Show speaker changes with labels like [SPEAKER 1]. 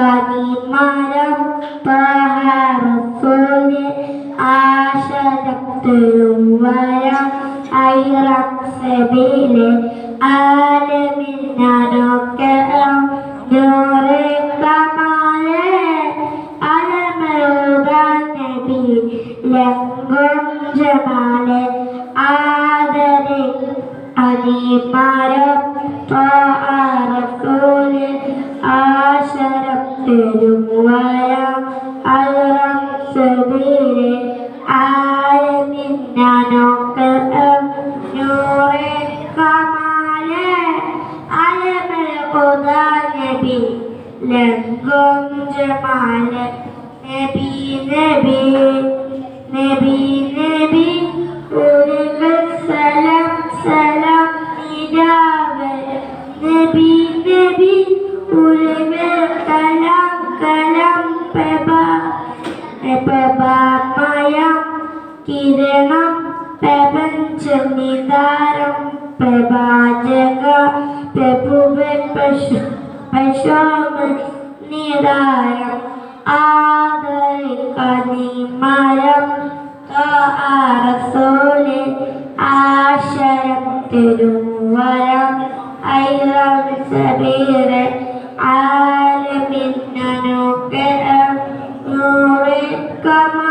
[SPEAKER 1] ആദരിക്കനിമരം റസൂല് ആശരത്തിലും വരം ഐറക്സബിലെ ആലമിന്നൊക്കെ നൂറെ കമാലെ അലമറുദാൻ നബി ലംഘം ജമാലെ ആദരി അനിമരം റസൂല് ആശരത്തിലും വരം ഐറക്സബിലെ ആലമിന്നൊക്കെ നൂറെ കമാലെ അലമറുദാൻ നബി ലംഘം ജമാലെ നബി നബി നബി നബി സലാം സലാം നിലാവേ നബി നബി കലാം കലാം പ്രഭാമയം കിരണം പ്രപഞ്ചനിധാരം പ്രഭാജക പ്രഭുവെ നിധാരം ആദരിക്കനിമരം റസൂല് ആശരത്തിലും വരം ഐറക്സബിലെ ആലമിന്നൊക്കെ നൂറെ കമാലെ